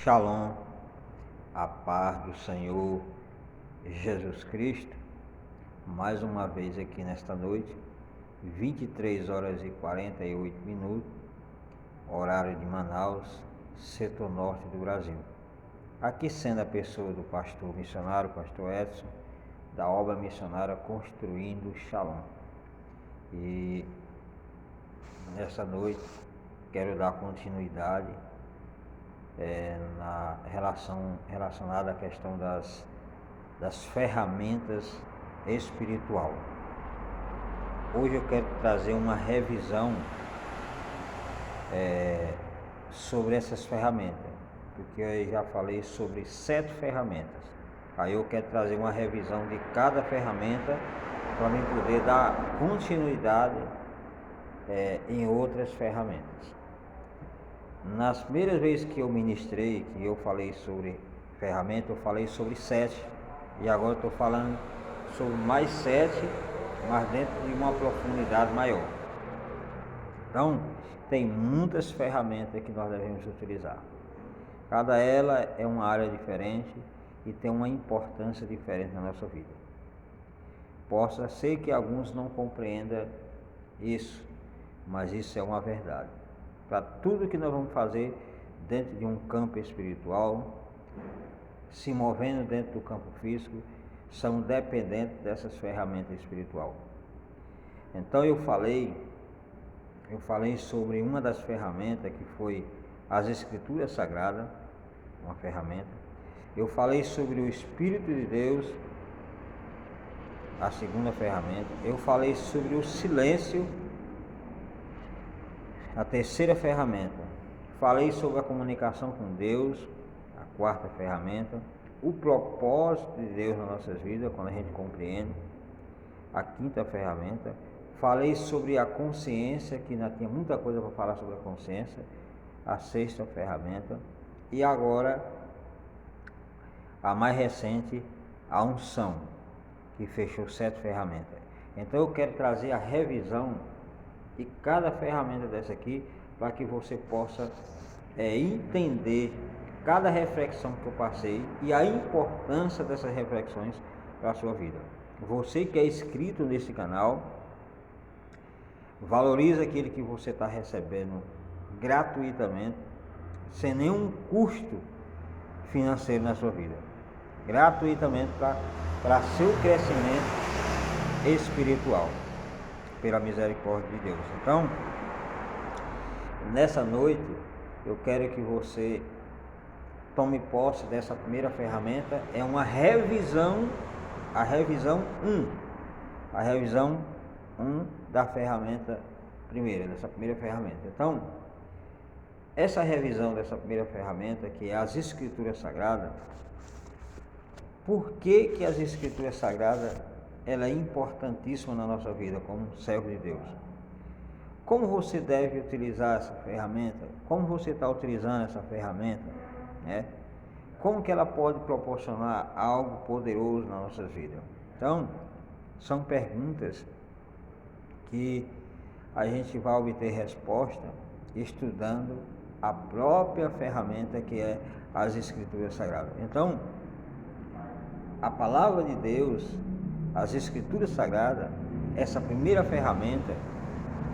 Shalom, a paz do Senhor Jesus Cristo, mais uma vez aqui nesta noite, 23 horas e 48 minutos, horário de Manaus, setor norte do Brasil. Aqui sendo a pessoa do pastor missionário, pastor Edson, da obra missionária Construindo Shalom. E nessa noite quero dar continuidade na relacionada à questão das ferramentas espiritual. Hoje eu quero trazer uma revisão sobre essas ferramentas, porque eu já falei sobre 7 ferramentas. Aí eu quero trazer uma revisão de cada ferramenta para mim poder dar continuidade em outras ferramentas. Nas primeiras vezes que eu ministrei, que eu falei sobre ferramenta, eu falei sobre 7, e agora eu estou falando sobre mais 7, mas dentro de uma profundidade maior. Então, tem muitas ferramentas que nós devemos utilizar. Cada ela é uma área diferente e tem uma importância diferente na nossa vida. Possa ser que alguns não compreendam isso, mas isso é uma verdade. Para tudo que nós vamos fazer dentro de um campo espiritual, se movendo dentro do campo físico, são dependentes dessas ferramentas espirituais. Então eu falei sobre uma das ferramentas que foi as Escrituras Sagradas, uma ferramenta. Eu falei sobre o Espírito de Deus, a segunda ferramenta. Eu falei sobre o silêncio, a terceira ferramenta. Falei sobre a comunicação com Deus, a quarta ferramenta. O propósito de Deus nas nossas vidas, quando a gente compreende, a quinta ferramenta. Falei sobre a consciência, que ainda tinha muita coisa para falar sobre a consciência, a sexta ferramenta. E agora, a mais recente, a unção, que fechou 7 ferramentas. Então eu quero trazer a revisão de cada ferramenta dessa aqui, para que você possa entender cada reflexão que eu passei e a importância dessas reflexões para a sua vida. Você que é inscrito nesse canal, valorize aquilo que você está recebendo gratuitamente, sem nenhum custo financeiro na sua vida, gratuitamente para seu crescimento espiritual, pela misericórdia de Deus. Então, nessa noite, eu quero que você tome posse dessa primeira ferramenta. É uma revisão, a revisão 1 da ferramenta primeira, dessa primeira ferramenta. Então, essa revisão dessa primeira ferramenta, que é as Escrituras Sagradas, por que as Escrituras Sagradas ela é importantíssima na nossa vida como servo de Deus? Como você deve utilizar essa ferramenta? Como você está utilizando essa ferramenta? Como que ela pode proporcionar algo poderoso na nossa vida? Então, são perguntas que a gente vai obter resposta estudando a própria ferramenta que é as Escrituras Sagradas. Então, a palavra de Deus, as Escrituras Sagradas, essa primeira ferramenta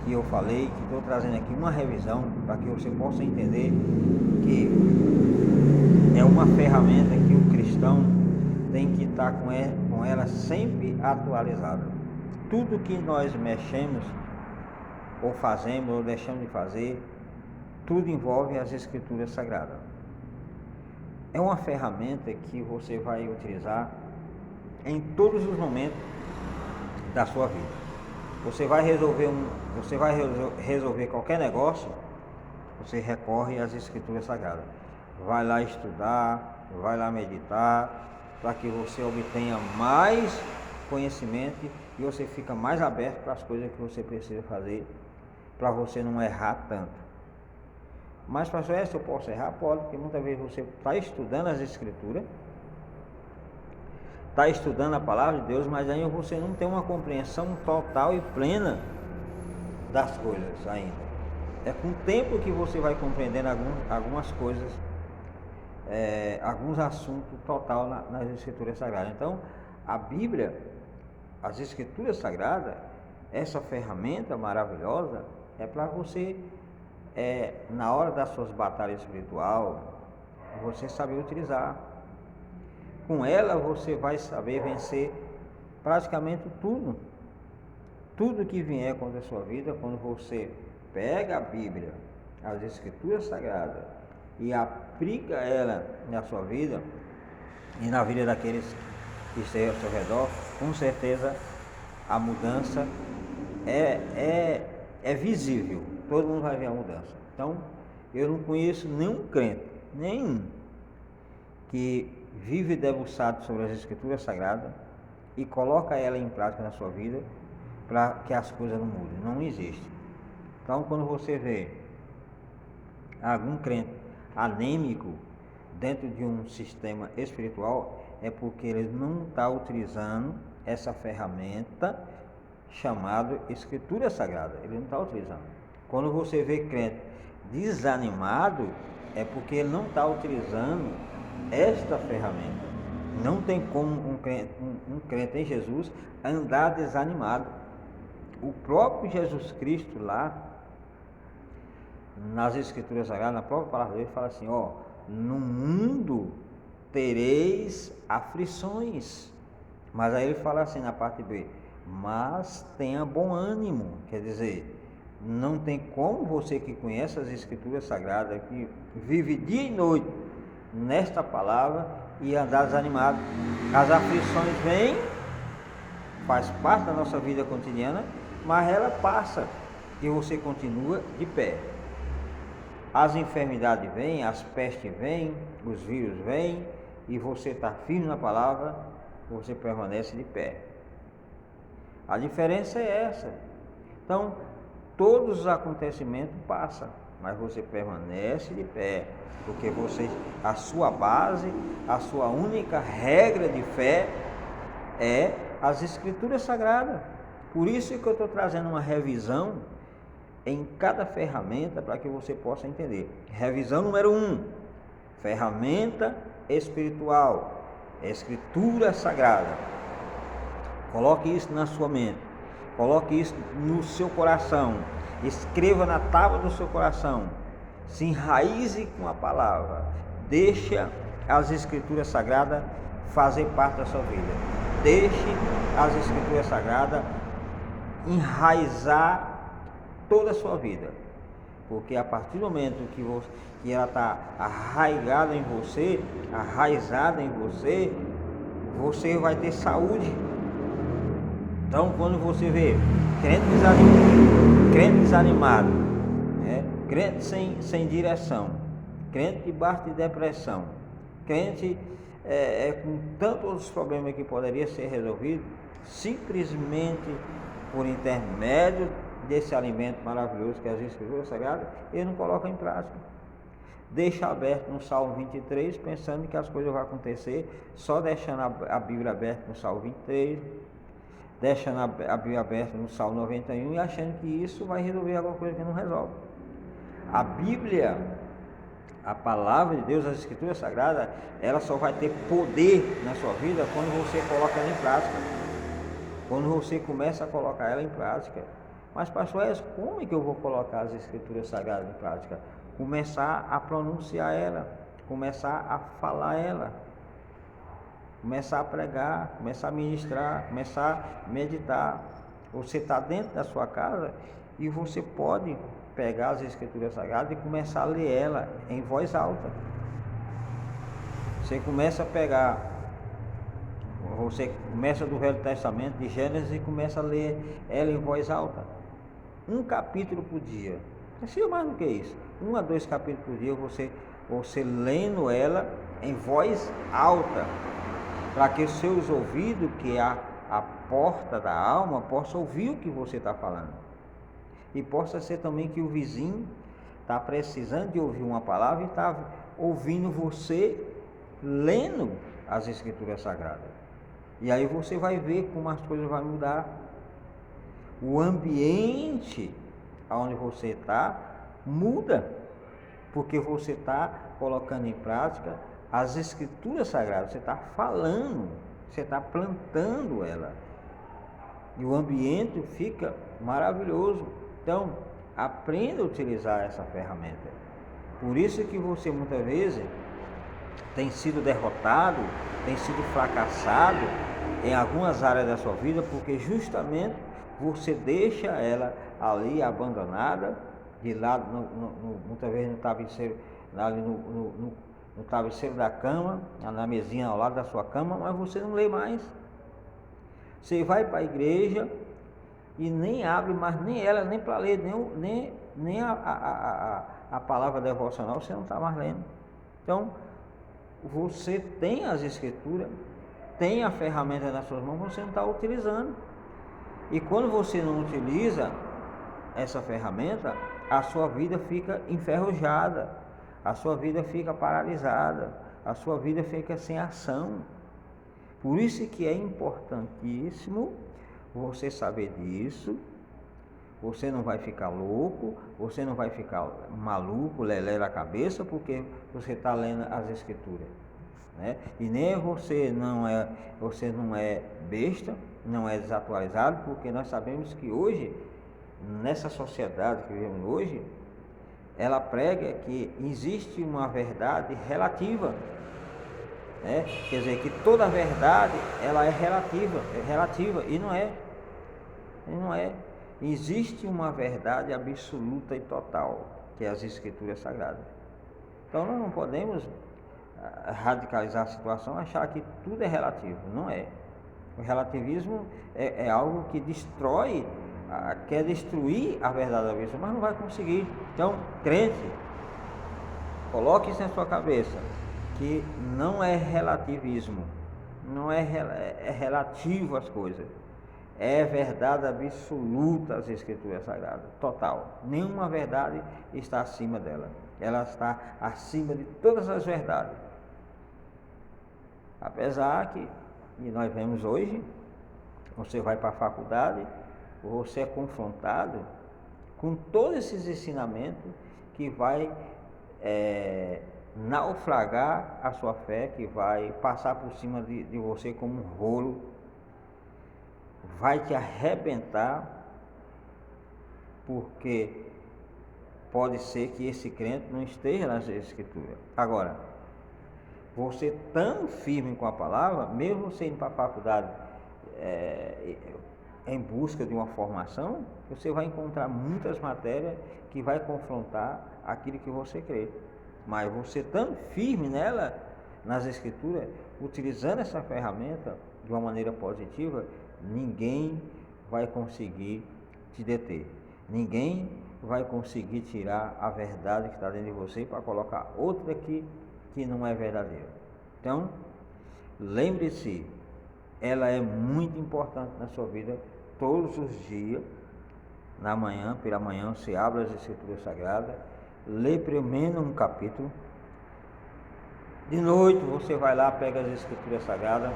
que eu falei, que estou trazendo aqui uma revisão para que você possa entender que é uma ferramenta que o cristão tem que estar com ela sempre atualizada. Tudo que nós mexemos, ou fazemos, ou deixamos de fazer, tudo envolve as Escrituras Sagradas. É uma ferramenta que você vai utilizar em todos os momentos da sua vida. Você vai resolver qualquer negócio, você recorre às Escrituras Sagradas. Vai lá estudar, vai lá meditar, para que você obtenha mais conhecimento e você fica mais aberto para as coisas que você precisa fazer, para você não errar tanto. Mas, pastor, eu posso errar? Pode, porque muitas vezes você está estudando as Escrituras, está estudando a palavra de Deus, mas aí você não tem uma compreensão total e plena das coisas ainda. É com o tempo que você vai compreendendo algumas coisas alguns assuntos total nas Escrituras Sagradas. Então, a Bíblia, as Escrituras Sagradas, essa ferramenta maravilhosa é para você, na hora das suas batalhas espirituais, você saber utilizar. Com ela você vai saber vencer praticamente tudo. Tudo que vier contra a sua vida, quando você pega a Bíblia, as Escrituras Sagradas, e aplica ela na sua vida e na vida daqueles que estejam ao seu redor, com certeza a mudança é visível. Todo mundo vai ver a mudança. Então, eu não conheço nenhum crente, nenhum, que vive debruçado sobre as Escrituras Sagradas e coloca ela em prática na sua vida para que as coisas não mudem. Não existe. Então, quando você vê algum crente anêmico dentro de um sistema espiritual, é porque ele não está utilizando essa ferramenta chamada Escritura Sagrada. Ele não está utilizando. Quando você vê crente desanimado, é porque ele não está utilizando esta ferramenta. Não tem como um crente em Jesus andar desanimado. O próprio Jesus Cristo lá nas Escrituras Sagradas, na própria palavra dele, fala assim: no mundo tereis aflições. Mas aí ele fala assim na parte B: mas tenha bom ânimo. Quer dizer, não tem como você que conhece as Escrituras Sagradas, que vive dia e noite nesta palavra, e andar desanimado. As aflições vêm, faz parte da nossa vida cotidiana, mas ela passa e você continua de pé. As enfermidades vêm, as pestes vêm, os vírus vêm, e você está firme na palavra, você permanece de pé. A diferença é essa. Então, todos os acontecimentos passam, mas você permanece de pé, porque a sua base, a sua única regra de fé é as Escrituras Sagradas. Por isso que eu estou trazendo uma revisão em cada ferramenta para que você possa entender. Revisão número 1, ferramenta espiritual, Escritura Sagrada. Coloque isso na sua mente, coloque isso no seu coração, escreva na tábua do seu coração, se enraize com a palavra, deixa as Escrituras Sagradas fazer parte da sua vida, deixe as Escrituras Sagradas enraizar toda a sua vida, porque a partir do momento que ela está arraigada em você, arraizada em você, você vai ter saúde. Então, quando você vê crente desanimado, crente sem direção, crente debaixo de depressão, crente com tantos outros problemas que poderia ser resolvido, simplesmente por intermédio desse alimento maravilhoso que é as Escrituras Sagradas, ele não coloca em prática. Deixa aberto no Salmo 23, pensando que as coisas vão acontecer, só deixando a Bíblia aberta no Salmo 23, deixando a Bíblia aberta no Salmo 91 e achando que isso vai resolver alguma coisa que não resolve. A Bíblia, a palavra de Deus, as Escrituras Sagradas, ela só vai ter poder na sua vida quando você coloca ela em prática. Quando você começa a colocar ela em prática. Mas, pastor, como é que eu vou colocar as Escrituras Sagradas em prática? Começar a pronunciar ela, começar a falar ela, começar a pregar, começar a ministrar, começar a meditar. Você está dentro da sua casa e você pode pegar as Escrituras Sagradas e começar a ler ela em voz alta. Você começa a pegar, você começa do Velho Testamento, de Gênesis, e começa a ler ela em voz alta. Um capítulo por dia. Não precisa mais do que isso. 1 a 2 capítulos por dia, você lendo ela em voz alta, para que os seus ouvidos, que é a porta da alma, possam ouvir o que você está falando. E possa ser também que o vizinho está precisando de ouvir uma palavra e está ouvindo você lendo as Escrituras Sagradas. E aí você vai ver como as coisas vão mudar. O ambiente onde você está muda, porque você está colocando em prática as escrituras sagradas, você está falando, você está plantando ela. E o ambiente fica maravilhoso. Então, aprenda a utilizar essa ferramenta. Por isso que você muitas vezes tem sido derrotado, tem sido fracassado em algumas áreas da sua vida, porque justamente você deixa ela ali abandonada, de lado, muitas vezes no travesseiro, ali no travesseiro da cama, na mesinha ao lado da sua cama, mas você não lê mais. Você vai para a igreja e nem abre mais nem ela, nem para ler, nem a palavra devocional, você não está mais lendo. Então, você tem as escrituras, tem a ferramenta nas suas mãos, você não está utilizando. E quando você não utiliza essa ferramenta, a sua vida fica enferrujada, a sua vida fica paralisada, a sua vida fica sem ação. Por isso que é importantíssimo você saber disso. Você não vai ficar louco, você não vai ficar maluco, lelé da cabeça, porque você está lendo as escrituras, né? E nem você não é besta, não é desatualizado, porque nós sabemos que hoje, nessa sociedade que vivemos hoje, ela prega que existe uma verdade relativa, né? Quer dizer, que toda verdade ela é relativa, e não é. Existe uma verdade absoluta e total, que é as escrituras sagradas. Então nós não podemos radicalizar a situação, achar que tudo é relativo. Não é. O relativismo é algo que destrói, quer destruir a verdade absoluta, mas não vai conseguir. Então, crente, coloque isso na sua cabeça, que não é relativismo, não é relativo às coisas. É verdade absoluta as escrituras sagradas, total. Nenhuma verdade está acima dela. Ela está acima de todas as verdades. Apesar que, e nós vemos hoje, você vai para a faculdade, você é confrontado com todos esses ensinamentos que vai naufragar a sua fé, que vai passar por cima de você como um rolo, vai te arrebentar, porque pode ser que esse crente não esteja nas escrituras. Agora, você tão firme com a palavra, mesmo você indo para a faculdade em busca de uma formação, você vai encontrar muitas matérias que vai confrontar aquilo que você crê. Mas você tão firme nela, nas escrituras, utilizando essa ferramenta de uma maneira positiva, ninguém vai conseguir te deter. Ninguém vai conseguir tirar a verdade que está dentro de você para colocar outra que não é verdadeira. Então, lembre-se, ela é muito importante na sua vida. Todos os dias, pela manhã, você abre as escrituras sagradas, lê pelo menos um capítulo. De noite você vai lá, pega as escrituras sagradas,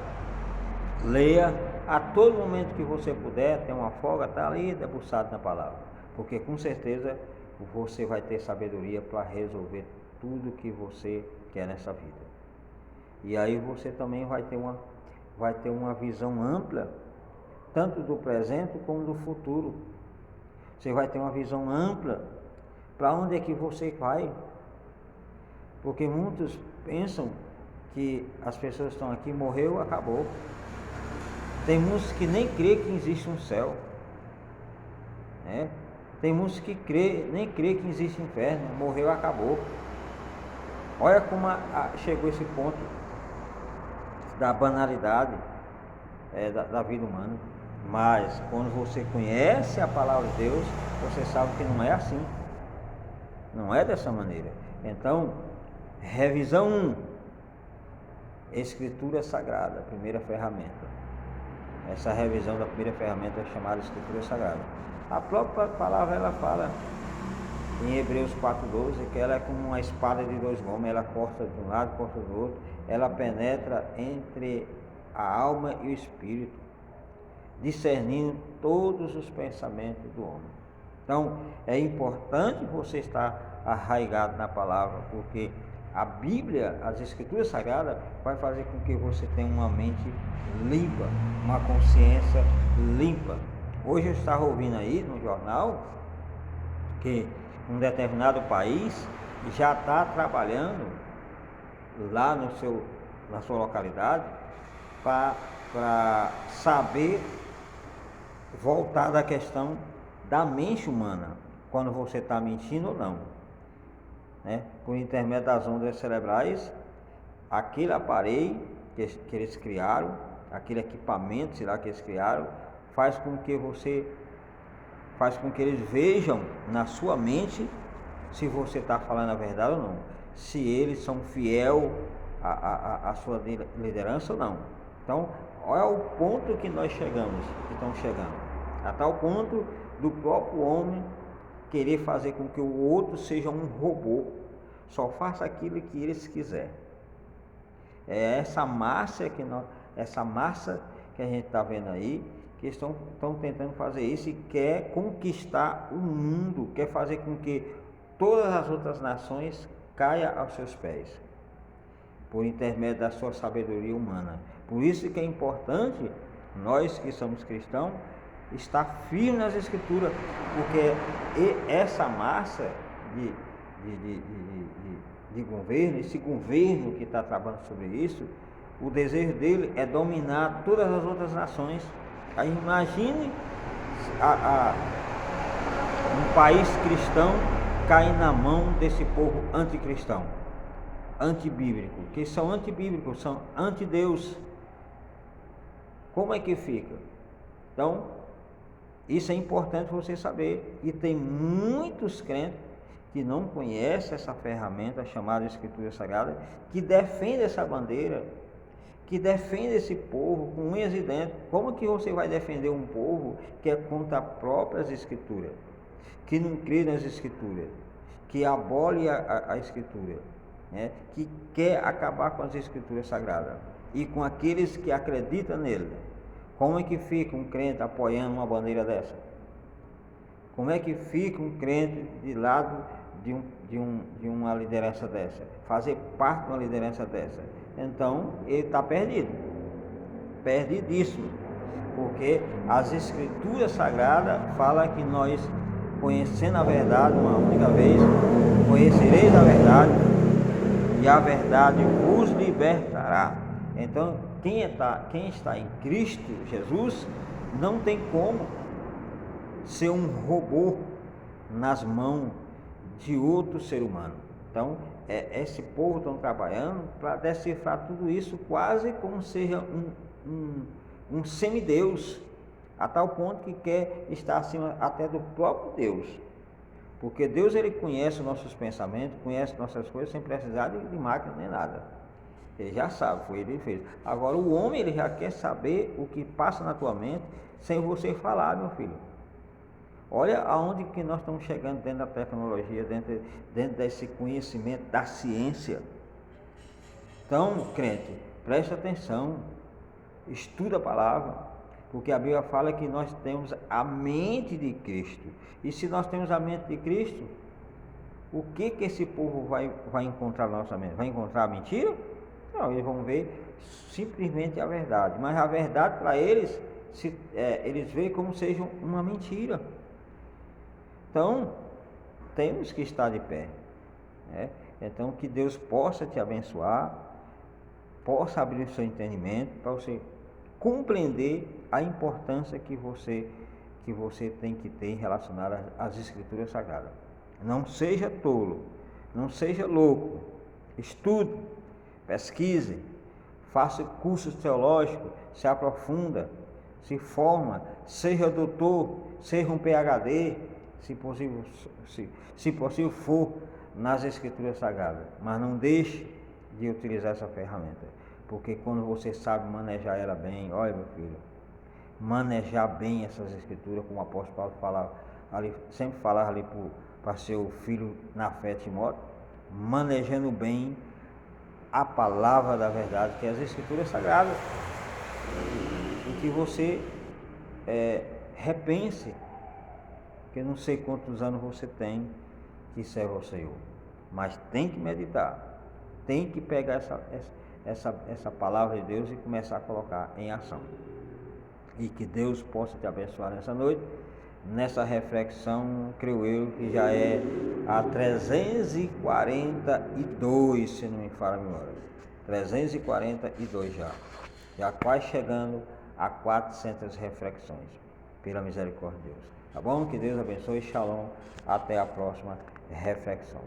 leia. A todo momento que você puder, tem uma folga, está ali debruçado na palavra, porque com certeza você vai ter sabedoria para resolver tudo que você quer nessa vida. E aí você também vai ter uma visão ampla, tanto do presente como do futuro. Você vai ter uma visão ampla para onde é que você vai, porque muitos pensam que as pessoas estão aqui, morreu, acabou. Tem muitos que nem crê que existe um céu, né? Tem muitos que nem crê que existe inferno, morreu, acabou. Olha como chegou esse ponto da banalidade da vida humana. Mas quando você conhece a palavra de Deus, você sabe que não é assim, não é dessa maneira. Então, revisão 1, Escritura Sagrada, primeira ferramenta. Essa revisão da primeira ferramenta é chamada Escritura Sagrada. A própria palavra ela fala em Hebreus 4:12 que ela é como uma espada de dois gumes, ela corta de um lado, corta do outro, ela penetra entre a alma e o espírito, discernindo todos os pensamentos do homem. Então, é importante você estar arraigado na palavra, porque A Bíblia, as Escrituras Sagradas, vai fazer com que você tenha uma mente limpa, uma consciência limpa. Hoje eu estava ouvindo aí no jornal que um determinado país já está trabalhando lá na sua localidade para saber voltar da questão da mente humana, quando você está mentindo ou não, né? Por intermédio das ondas cerebrais, aquele aparelho que eles criaram, aquele equipamento, sei lá, que eles criaram, faz com que eles vejam na sua mente se você está falando a verdade ou não, se eles são fiel à sua liderança ou não. Então, olha o ponto que nós chegamos, que estamos chegando, a tal ponto do próprio homem querer fazer com que o outro seja um robô, só faça aquilo que eles quiserem. É essa massa que a gente está vendo aí, que estão tentando fazer isso e quer conquistar o mundo, quer fazer com que todas as outras nações caiam aos seus pés, por intermédio da sua sabedoria humana. Por isso que é importante nós que somos cristãos estar firmes nas Escrituras, porque essa massa de governo, esse governo que está trabalhando sobre isso, o desejo dele é dominar todas as outras nações. Aí imagine um país cristão cair na mão desse povo anticristão, antibíblico, que são antibíblicos, são anti-Deus. Como é que fica? Então, isso é importante você saber. E tem muitos crentes que não conhecem essa ferramenta chamada Escritura Sagrada, que defende essa bandeira, que defende esse povo com unhas e dentes. Como que você vai defender um povo que é contra as próprias Escrituras, que não crê nas Escrituras, que abole a Escritura, né? Que quer acabar com as Escrituras Sagradas e com aqueles que acreditam nele? Como é que fica um crente apoiando uma bandeira dessa? Como é que fica um crente de lado de uma liderança dessa? Fazer parte de uma liderança dessa? Então, ele está perdido. Perdidíssimo. Porque as Escrituras Sagradas falam que nós, conhecendo a verdade uma única vez, conhecereis a verdade e a verdade vos libertará. Então, quem está em Cristo Jesus não tem como ser um robô nas mãos de outro ser humano. Então, esse povo estão trabalhando para decifrar tudo isso quase como seja um semideus, a tal ponto que quer estar acima até do próprio Deus. Porque Deus, ele conhece os nossos pensamentos, conhece nossas coisas sem precisar de máquina nem nada. Ele já sabe, foi ele que fez. Agora o homem, ele já quer saber o que passa na tua mente sem você falar, meu filho. Olha aonde que nós estamos chegando dentro da tecnologia, dentro desse conhecimento da ciência. Então, crente, preste atenção, estuda a palavra, porque a Bíblia fala que nós temos a mente de Cristo. E se nós temos a mente de Cristo, o que esse povo vai encontrar na nossa mente? Vai encontrar a mentira? Não, eles vão ver simplesmente a verdade. Mas a verdade para eles, eles veem como seja uma mentira. Então, temos que estar de pé, né? Então, que Deus possa te abençoar, possa abrir o seu entendimento para você compreender a importância que você tem que ter relacionada às Escrituras Sagradas. Não seja tolo, não seja louco, estude, pesquise, faça cursos teológicos, se aprofunda, se forma, seja doutor, seja um PhD, se possível for nas Escrituras Sagradas, mas não deixe de utilizar essa ferramenta, porque quando você sabe manejar ela bem, olha meu filho, manejar bem essas Escrituras, como o apóstolo Paulo sempre falava ali para seu filho na fé Timóteo, manejando bem a palavra da verdade, que é as Escrituras Sagradas, e que você repense, que não sei quantos anos você tem que serve ao Senhor, mas tem que meditar, tem que pegar essa palavra de Deus e começar a colocar em ação. E que Deus possa te abençoar nessa noite, nessa reflexão, creio eu que já é a 342, se não me falha a memória. 342 já quase chegando a 400 reflexões, pela misericórdia de Deus. Tá bom? Que Deus abençoe, shalom, até a próxima reflexão.